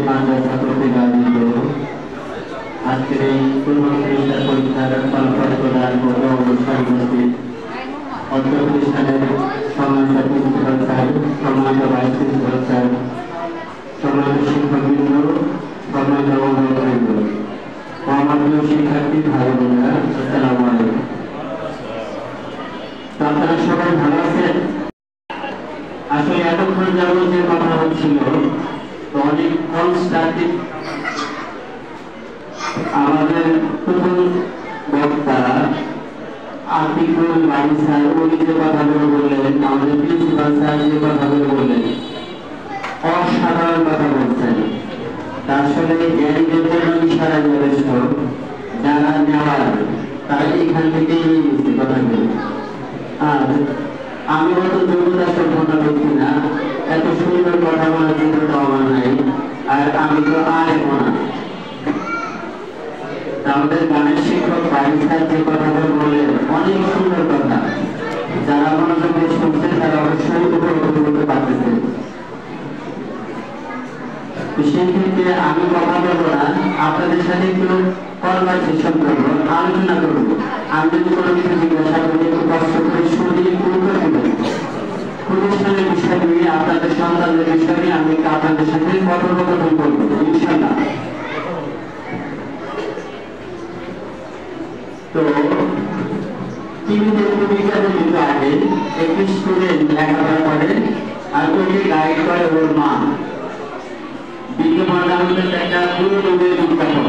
মাদ্রাসা কর্তৃক আয়োজিত আজকের এই পূর্ব সেমিস্টার পরীক্ষার ফলাফল প্রদান ও অনুষ্ঠান উপস্থিত অত্র প্রতিষ্ঠানের সম্মানিত প্রিন্সিপাল স্যার, সম্মানিত ভাইস প্রিন্সিপাল স্যার, সম্মানিত শিক্ষকবৃন্দ, সম্মানিত অভিভাবকবৃন্দ ও আমার প্রিয় শিক্ষার্থী ভাই বোনেরা, আসসালামু আলাইকুম। আপনারা সবাই ভালো আছেন? আসলে এতক্ষণ যাবত যে কথা হচ্ছিল অনেক কনস্ট্রাকটিভ। আমাদের প্রথম বক্তা আতিকুল বাড়ি স্যার উনি যে কথাগুলো বললেন, আমাদের প্রিন্সিপাল স্যার যে কথাগুলো বললেন, অসাধারণ কথা বলছেন। আসলে জ্ঞানীদের জন্য ইশারা যথেষ্ট, যারা নেওয়ার তারা এখান থেকে নিয়ে নিচ্ছে কথাগুলো। আর আমি অত যোগ্যতা সম্পন্ন ব্যক্তি না, এত সুন্দর কথা বলার যোগ্যতা আমার নাই, আর আমি তো আলেমও না। আমাদের গানের শিক্ষক বাড়ি স্যার যে কথাগুলো বললেন অনেক সুন্দর কথা, যারা মনোযোগ দিয়ে শুনছেন তারা অবশ্যই উপলব্ধ করতে পারতেছেন। সেই ক্ষেত্রে আমি কথা বলবো না, আপনাদের সাথে একটু কনভারসেশন করবো, আলোচনা করবো। আমি যদি কোনো কিছু জিজ্ঞাসা করি একটু কষ্ট করে শুনে একটু উত্তর দেবেন। প্রতিষ্ঠানের বিষয় নিয়ে, আপনাদের সন্তানদের বিষয় নিয়ে আমি আপনাদের সাথে কথোপকথন করবো ইনশাআল্লাহ। তো টিভিতে একটু বিজ্ঞাপন দিত আগে, একটি স্টুডেন্ট লেখাপড়া করে আর ওকে গাইড করে ওর মা। বিজ্ঞাপনটা হচ্ছে একটা গুরুত্বের বিজ্ঞাপন।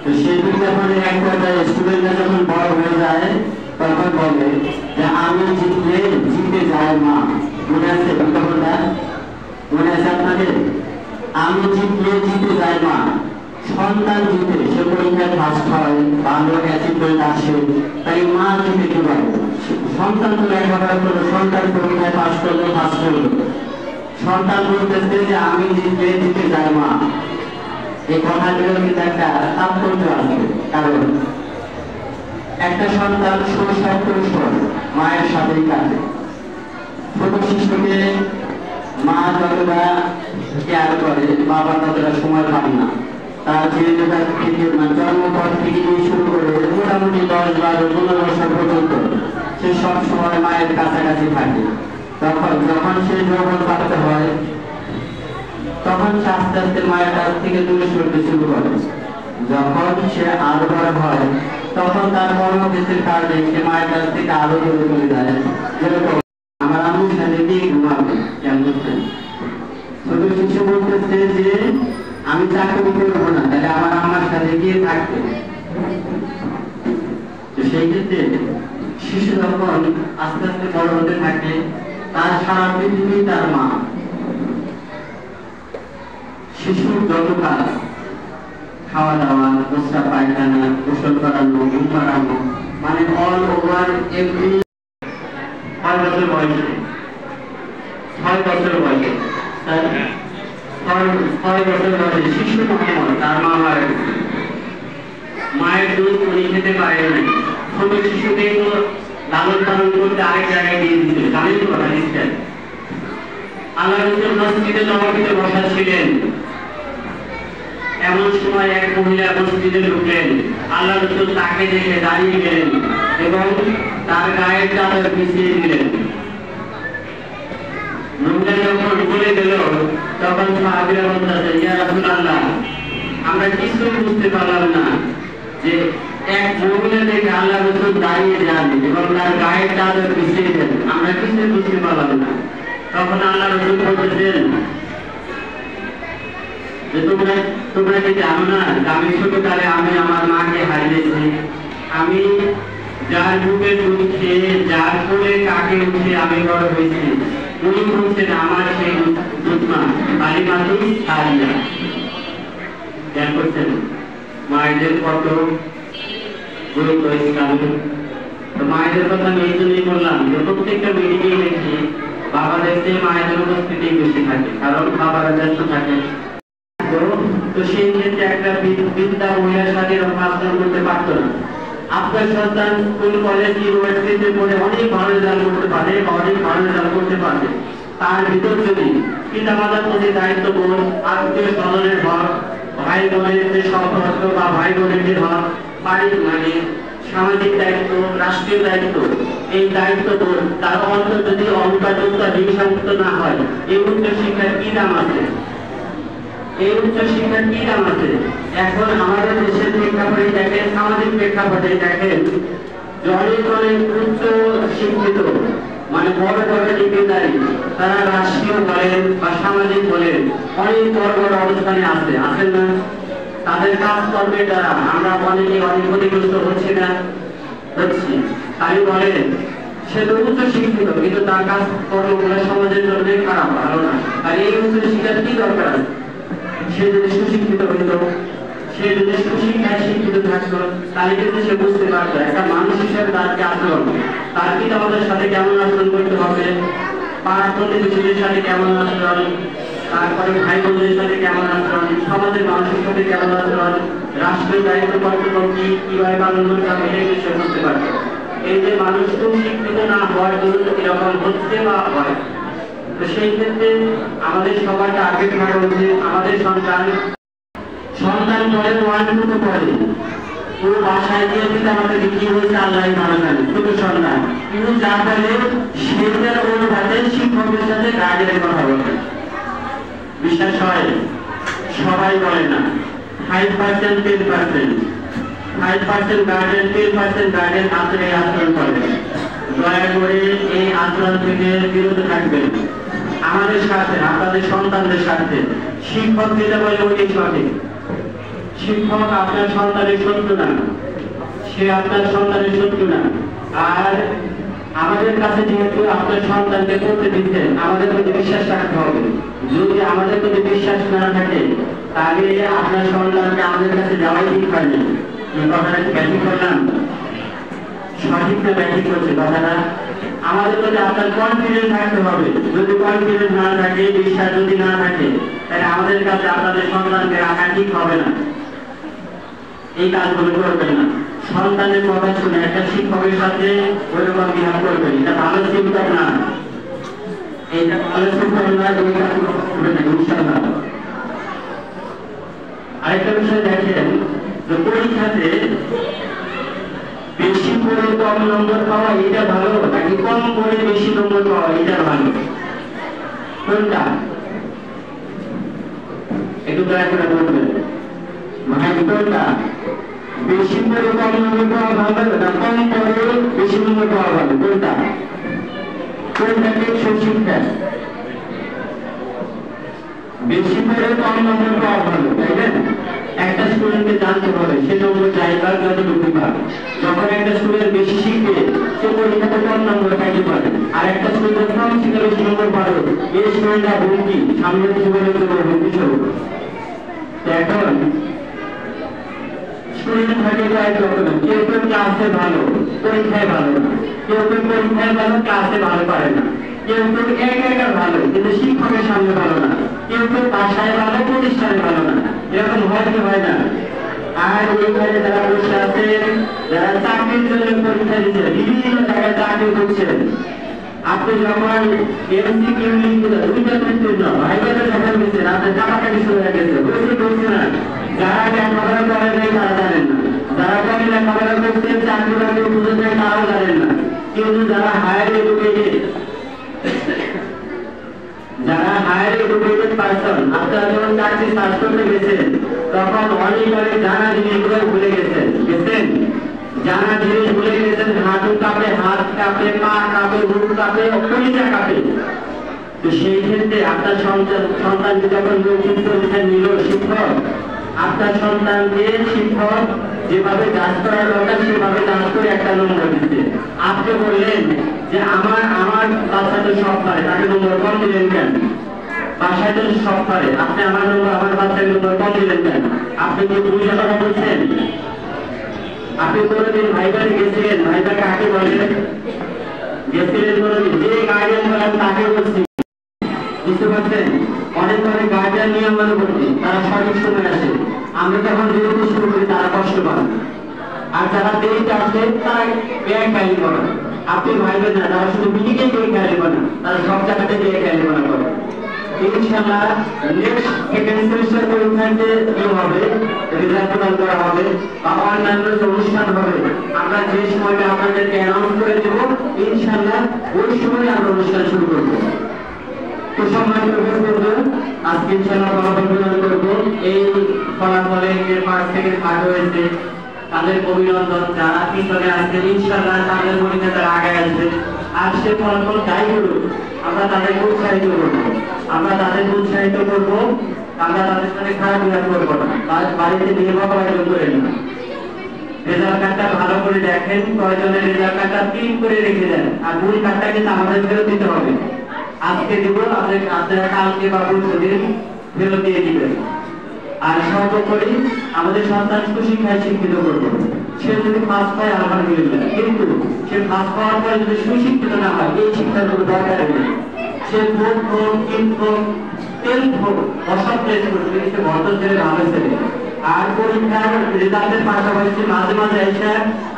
তো সেই বিজ্ঞাপনে এক পর্যায়ে স্টুডেন্টরা যখন বড় হয়ে যায় তখন বলে যে আমি জিতলে জিতে যায় মা। মনে আছে বিজ্ঞাপনটা? মনে আছে আপনাদের? আমি জিতলে জিতে যায় মা। সন্তান জিতে, সে পরীক্ষায় ফার্স্ট হয়, ভালো অ্যাচিভমেন্ট আসে, তাই মা জিতে কি পারে? সন্তান তো লেখাপড়া করলো, সন্তান পরীক্ষায় পাস করলো, ফার্স্ট করলো, সন্তান বলতেছে যে আমি জিতলে জিতে যায় মা। এই কথাগুলো কিন্তু একটা তাৎপর্য আছে, কারণ একটা সন্তান 70 মায়ের সাথেই কাটে। ছোট শিশুকে মা যতটা কেয়ার করে বাবা ততটা সময় পান না। তার ছেলেটা থেকে জন্ম পর থেকে নিয়ে শুরু করে মোটামুটি 10-12-15 বছর পর্যন্ত সে সব সময় মায়ের কাছাকাছি থাকে। যখন সে যৌবন প্রাপ্ত হয় তখন সে আস্তে আস্তে মায়ের কাছ থেকে দূরে সরতে শুরু করে। যখন সে আরো বড় হয় তখন তার মনোবৃত্তির কারণে সে মায়ের কাছ থেকে আরো দূরে চলে যায়। যেরকম আমার আম্মুর সাথে গিয়ে ঘুমাবে, কেমন বুঝছেন? ছোট শিশু বলতেছে যে আমি চাকরি করবো না, তাহলে আমার আম্মার সাথে গিয়ে থাকবে। তো সেই ক্ষেত্রে শিশু যখন আস্তে আস্তে বড় হতে থাকে, তার সারা পৃথিবী তার মা। শিশুর যত কাজ, খাওয়া দাওয়া, প্রস্রাব পায়খানা, গোসল করানো, ঘুম পাড়ানো, মানে অল ওভার এভরি 6 বছর বয়সে 6 বছর বয়সে শিশু মহাময় তার মা মারা গেছে। মায়ের দুধ উনি খেতে পারেন নাই। ছোট শিশুকে তো লালন পালন করতে আরেক জায়গায় দিয়ে দিচ্ছিল, জানেন তো কথা নিশ্চয়। আল্লাহ রাসূল মসজিদে নববীতে বসা ছিলেন, এমন সময় এক মহিলা মসজিদে ঢুকলেন। আল্লাহ রাসূল তাকে দেখে দাঁড়িয়ে গেলেন এবং তার গায়ের চাদর বিছিয়ে দিলেন। মহিলা যখন বলে গেল তখন সাহাবীরা বলতেছে, ইয়া রাসূলুল্লাহ, আমরা কিছু বুঝতে পারলাম না যে এক মহিলা দেখে আল্লাহ রাসূল দাঁড়িয়ে যান এবং তার গায়ের চাদর বিছিয়ে দেন, আমরা কিছু বুঝতে পারলাম না। তখন আল্লাহ রাসূল বলতেছেন যে তোমরা কি জানো না আমি ছোটকালে আমি আমার মাকে হারিয়েছি। আমি যার বুকে দুধ খেয়ে, যার কোলে কাকে উঠে আমি বড় হয়েছি, উনি হচ্ছেন আমার সেই দুধমা কালিমাতু সারিয়া। জ্ঞান করছেন মায়েদের কত গুরুত্ব ইসলামে। তো মায়েদের কথা আমি এই জন্যই বললাম যে প্রত্যেকটা মিটিংয়ে দেখি বাবাদের চেয়ে মায়েদের উপস্থিতি বেশি থাকে, কারণ বাবারা ব্যস্ত থাকে। তো সেই ক্ষেত্রে একটা বিদ্যা মহিলার সাথে আচরণ করতে পারত না। আপনার সন্তান স্কুল কলেজ ইউনিভার্সিটিতে পড়ে অনেক ভালো রেজাল্ট করতে পারে বা অনেক ভালো রেজাল্ট করতে পারবে, তার ভিতর যদি পিতামাতার প্রতি দায়িত্ববোধ, আত্মীয় স্বজনের হক, ভাই বোনের যে সম্পর্ক বা ভাই বোনের যে হক, বাড়ির মানে সামাজিক দায়িত্ব, রাষ্ট্রীয় দায়িত্ব, এই দায়িত্ববোধ তার অন্তর যদি অনুপাতটা হিংসামুক্ত না হয়, এই উচ্চ শিক্ষার কি দাম আছে? এই উচ্চ শিক্ষার কি দাম আছে? এখন আমাদের দেশের প্রেক্ষাপটে দেখেন, সামাজিক প্রেক্ষাপটে দেখেন, অনেক অনেক উচ্চ শিক্ষিত মানে বড় বড় ডিগ্রিধারী তারা রাষ্ট্রীয় বলেন বা সামাজিক বলেন অনেক বড় বড় অবস্থানে আছে, আছেন না? তাদের কাজকর্মের দ্বারা আমরা অনেকে অনেক ক্ষতিগ্রস্ত হচ্ছি না, হচ্ছি। তাই বলেন সে তো উচ্চ শিক্ষিত, কিন্তু তার কাজকর্মগুলো সমাজের জন্য খারাপ, ভালো না। আর এই উচ্চ শিক্ষার কি দরকার আছে? সে যদি সুশিক্ষিত হইত, সে যদি সুশিক্ষায় শিক্ষিত থাকতো, তাহলে কিন্তু সে বুঝতে পারতো একটা মানুষ হিসেবে তার কি আচরণ, তার পিতামাতার সাথে কেমন আচরণ করতে হবে, পাড়া প্রতিবেশীদের সাথে কেমন আচরণ, তারপরে ভাই বোনদের সাথে কেমন আচরণ, সমাজের মানুষের সাথে কেমন আচরণ, রাষ্ট্রের দায়িত্ব কর্তব্য কি, কিভাবে পালন করতে হবে, এটা সে বুঝতে পারতো। এই যে মানুষ সুশিক্ষিত না হওয়ার জন্য এরকম হচ্ছে বা হয়, তো সেই ক্ষেত্রে আমাদের সবার টার্গেট থাকা উচিত আমাদের সন্তান পরে ওয়ানটুকু পরে ও বাসায় গিয়ে দিতে আমাদেরকে কি হয়েছে আল্লাহ ভালো জানে, শুধু সন্তান কিন্তু যা বলে সেটার অনুপাতে শিক্ষকের সাথে গার্ডিয়ানের কথা বলে। বিশ্বাস হয়? সবাই বলে না, 5% 10%, 5% গার্ডিয়ান, 10% গার্ডিয়ান আপনার এই আচরণ করবে। দয়া করে এই আচরণ থেকে বিরত থাকবেন। আমাদের সাথে আপনাদের সন্তানদের সাথে শিক্ষক যেটা বলে ওই সঠিক। শিক্ষক আপনার সন্তানের শত্রু না, সে আপনার সন্তানের শত্রু না। আর আমাদের কাছে যেহেতু আপনার সন্তানকে করতে দিচ্ছেন, আমাদের প্রতি বিশ্বাস রাখতে হবে। যদি আমাদের প্রতি বিশ্বাস না থাকে তাহলে আপনার সন্তানকে আমাদের কাছে যাওয়াই ঠিক হয় না। এই কথাটা কি ব্যাখ্যা করলাম? সঠিক না ব্যাখ্যা করছে কথাটা? আমাদের প্রতি আপনার কনফিডেন্স থাকতে হবে। যদি কনফিডেন্স না থাকে, বিশ্বাস যদি না থাকে, তাহলে আমাদের কাছে আপনাদের সন্তানকে রাখা ঠিক হবে না। এই কাজগুলো করবেন না। সন্তানের কথা শুনে একটা শিক্ষকের সাথে ওইরকম বিহার করবেন, এটা ভালো সিস্টেম না, এইটা ভালো সিস্টেম না। এই কাজগুলো করবেন না ইনশাআল্লাহ। আরেকটা বিষয় দেখেন যে পরীক্ষাতে বেশি করে কম নম্বর পাওয়া এটা ভালো নাকি কম করে বেশি নম্বর পাওয়া এটা ভালো? কোনটা? একটু দয়া করে বলবেন ভাই, কোনটা? বেশি করে কম নম্বর পাওয়া ভালো না কম করে বেশি নম্বর পাওয়া ভালো? কোনটা? কোনটাকে সুশিক্ষা? বেশি করে কম নম্বর পাওয়া ভালো, তাই না? একটা স্টুডেন্টকে জানতে হবে সে নম্বর যাইবার যতটুকু পাবে। যখন একটা স্টুডেন্ট বেশি শিখবে সে পরীক্ষাতে কম নম্বর পাইতে পারে, আর একটা স্টুডেন্ট কম শিখে বেশি নম্বর পাবে, এই স্টুডেন্টটা হুমকি, সামনের জীবনের জন্য হুমকি স্বরূপ। এখন স্টুডেন্ট থাকে কয়েক রকমের, কেউ কেউ ক্লাসে ভালো পরীক্ষায় ভালো না, কেউ কেউ পরীক্ষায় ভালো ক্লাসে ভালো পারে না, কেউ কেউ একা ভালো কিন্তু শিক্ষকের সামনে ভালো না, কেউ কেউ বাসায় ভালো প্রতিষ্ঠানে ভালো না। এরকম হয় কি হয় না? আর এইখানে যারা বসে আছেন, যারা চাকরির জন্য পরীক্ষা দিচ্ছেন, বিভিন্ন জায়গায় চাকরি করছেন, আপনি যখন এমসিকিউ লিখতে দুইটা উত্তীর্ণ ভাইবাতে যখন দিচ্ছেন আপনার টাকাটাকি শুরু হয়ে গেছে, বলছি না? যারা লেখাপড়া করে নাই তারা জানেন না, যারা কম লেখাপড়া করছেন চাকরি বাকরি খুঁজে দেয় তারাও জানেন না। কিন্তু যারা হায়ার এডুকেটেড পারসন, আপনারা যখন চাকরি সার্চ করতে গেছেন তখন অনেক জানা জিনিসগুলো ভুলে গেছেন, জানা জিনিস ভুলে গেছেন, হাঁটু কাঁপে, হাত কাঁপে, পা কাঁপে, মুখ কাঁপে, কলিজা কাঁপে। তো সেই ক্ষেত্রে আপনার সন্তানকে যখন মৌখিক পরীক্ষা নিল শিক্ষক, আপনার সন্তানকে শিক্ষক যেভাবে যাচ করার দরকার সেভাবে যাচ করে একটা নম্বর দিচ্ছে। আপনি বললেন যে আমার বাচ্চা তো সব পারে, তাকে নম্বর কম দিলেন কেন? বাসায় তো সব পারে, আপনি আমার বাচ্চার নম্বর কম দিলেন কেন? আপনি কি বুঝে কথা বলছেন? আপনি কোনোদিন ভাইবারে গেছিলেন? ভাইবা কাকে বলে? গেছিলেন কোনোদিন? যে গার্ডিয়ান বলেন তাকে বলছি, বুঝতে পারছেন? অনেক গার্ডিয়ান নিয়ম মনে করছি, তারা সঠিক সময় আসে, আমরা যখন বিরতি শুরু করি তারা কষ্ট পান, আর যারা দেরিতে আসে তারা ব্যাগ ফাইল করেন। আপনি ভাইবেন না তারা শুধু মিটিংয়ে গিয়ে খেয়ালিব না, তারা সব জায়গাতে গিয়ে খেয়ালিবনা করে। ইনশাআল্লাহ নেক্সট সেকেন্ড সেমিস্টার পরীক্ষাতে কি হবে, রেজাল্ট প্রদান করা হবে বা অন্যান্য যে অনুষ্ঠান হবে, আমরা যে সময়টা আপনাদেরকে অ্যানাউন্স করে দেব, ইনশাআল্লাহ ওই সময় আমরা অনুষ্ঠান শুরু করব। তো সম্মানিত বন্ধুরা, আজকে ইনশাআল্লাহ ফলাফল প্রদান করব। এই ফলাফলে যে ফার্স্ট থেকে থার্ড হয়েছে তাদের অভিনন্দন। যারা পিছনে আসছে ইনশাআল্লাহ তাদের পরীক্ষা তারা আগে আসবে। আর সে ফলাফল যাই করুক আমরা তাদেরকে উৎসাহিত করব, আমরা তাদেরকে উৎসাহিত করব, আমরা তাদের সাথে খারাপ ব্যবহার করবো না, বাড়িতে নিয়ে বাবা আয়োজন করে না। রেজাল্ট কার্ডটা ভালো করে দেখেন, প্রয়োজনে রেজাল্ট কার্ডটা প্রিন্ট করে রেখে দেন, আর ভুল কার্ডটা কিন্তু আমাদের ফেরত দিতে হবে। আজকে দিব, আপনারা কালকে বা পরশুদিন ফেরত দিয়ে দিবেন। আর সর্বোপরি আমাদের সন্তানকে শিক্ষায় শিক্ষিত করবো। সে যদি ফার্স্ট পায় আলহামদুলিল্লাহ, কিন্তু সে ফার্স্ট পাওয়ার পরে যদি সুশিক্ষিত না হয় এই শিক্ষার কোনো দরকার নেই। সে ভোট হোক, কিন্তু হোক, তেল হোক, অসব প্লেস করবে, সে ভদ্র ছেলে, ভালো ছেলে। আর পরীক্ষার রেজাল্টের পাশাপাশি মাঝে মাঝে এসে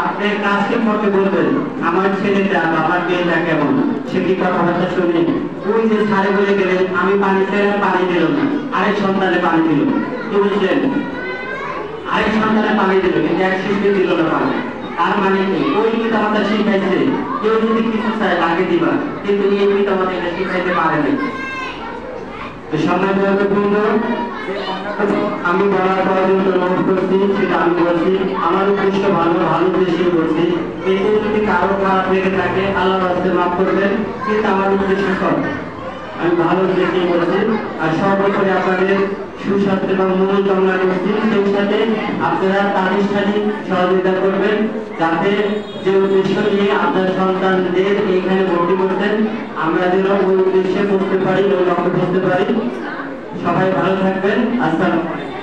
আপনি কাজকে করতে বলবেন, আমার ছেলেটা বা আমার মেয়েটা কেমন, সে কি কথাবার্তা শুনে। ওই যে সারে বলে গেলেন আমি পানি চাইলাম, পানি দিল না, আরেক সন্তানে পানি দিল, কি বুঝলেন? আরেক সন্তানে পানি দিল, কিন্তু এক শিশুকে দিল না পানি। তার মানে কি ওই পিতামাতা শিখাইছে কেউ যদি কিছু চায় তাকে দিবা, কিন্তু এই পিতামাতা এটা শিখাইতে পারে না। আমি বলার পর্যন্ত নোট করছি, সেটা আমি বলছি আমার উদ্দেশ্য ভালো, ভালো উদ্দেশ্যে বলছি। এতে যদি কারো খারাপ লেগে থাকে আল্লাহর রাস্তায় মাফ করবেন, কিন্তু আমার উদ্দেশ্য সব আমি ভালো উদ্দেশ্যে বলছি। আর সর্বোপরি আপনাদের সুস্বাস্থ্য এবং মঙ্গল কামনা করছি। সেই সাথে আপনারা প্রাতিষ্ঠানিক সহযোগিতা করবেন, যাতে যে উদ্দেশ্য নিয়ে আপনার সন্তানদের এইখানে ভর্তি করতেন আমরা যেন ওই উদ্দেশ্যে পড়তে পারি, ওই লক্ষ্যে পড়তে পারি। সবাই ভালো থাকবেন। আসসালামু আলাইকুম।